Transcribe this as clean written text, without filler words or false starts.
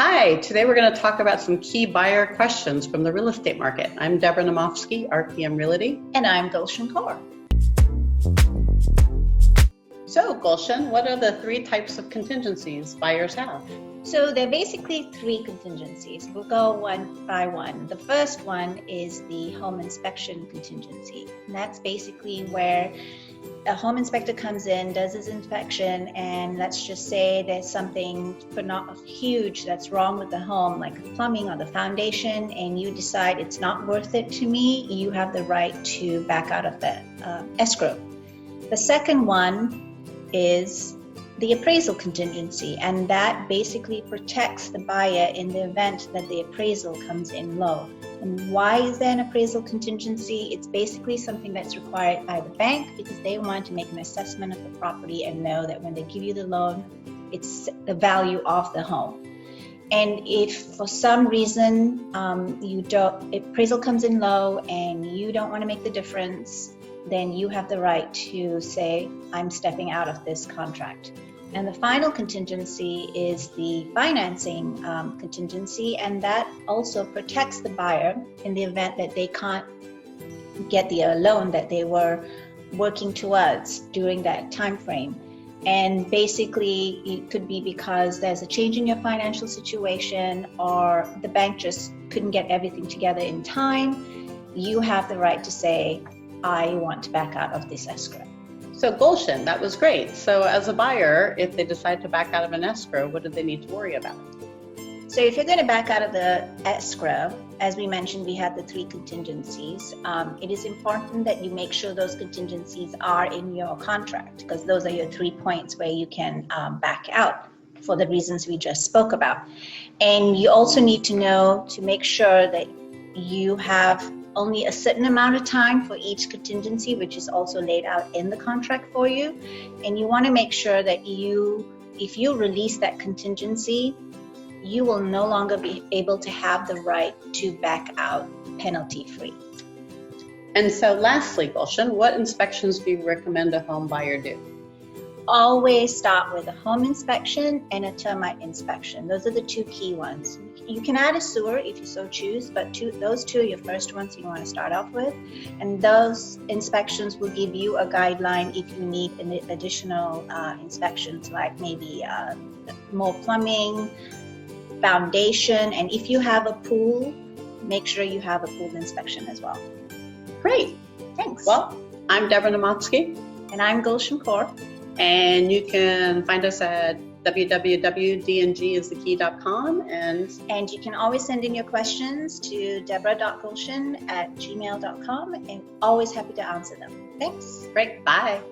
Hi, today we're going to talk about some key buyer questions from the real estate market. I'm Deborah Namofsky, RPM Realty. And I'm Gulshen Kaur. So, Gulshen, what are the three types of contingencies buyers have? So there are basically three contingencies. We'll go one by one. The first one is the home inspection contingency. And that's basically where a home inspector comes in, does his inspection, and let's just say there's something not huge that's wrong with the home, like the plumbing or the foundation, and you decide it's not worth it to me, you have the right to back out of the escrow. The second one is the appraisal contingency, and that basically protects the buyer in the event that the appraisal comes in low. And why is there an appraisal contingency? It's basically something that's required by the bank because they want to make an assessment of the property and know that when they give you the loan, it's the value of the home. And if for some reason appraisal comes in low and you don't want to make the difference, then you have the right to say, I'm stepping out of this contract. And the final contingency is the financing contingency, and that also protects the buyer in the event that they can't get the loan that they were working towards during that time frame. And basically, it could be because there's a change in your financial situation or the bank just couldn't get everything together in time. You have the right to say, I want to back out of this escrow. So Gulshen, that was great. So as a buyer, if they decide to back out of an escrow, what do they need to worry about? So if you're going to back out of the escrow, as we mentioned, we have the three contingencies. It is important that you make sure those contingencies are in your contract because those are your 3 points where you can back out for the reasons we just spoke about. And you also need to know to make sure that you have only a certain amount of time for each contingency, which is also laid out in the contract for you. And you want to make sure that if you release that contingency, you will no longer be able to have the right to back out penalty free. And so lastly, Gulshen, what inspections do you recommend a home buyer do? Always start with a home inspection and a termite inspection. Those are the two key ones. You can add a sewer if you so choose, but those two are your first ones you want to start off with. And those inspections will give you a guideline if you need additional inspections, like maybe more plumbing, foundation, and if you have a pool, make sure you have a pool inspection as well. Great. Thanks. Well, I'm Deborah Namofsky. And I'm Gulshen Kaur. And you can find us at www.dngisthekey.com. And you can always send in your questions to deborah.gulshen@gmail.com, and always happy to answer them. Thanks. Great. Bye.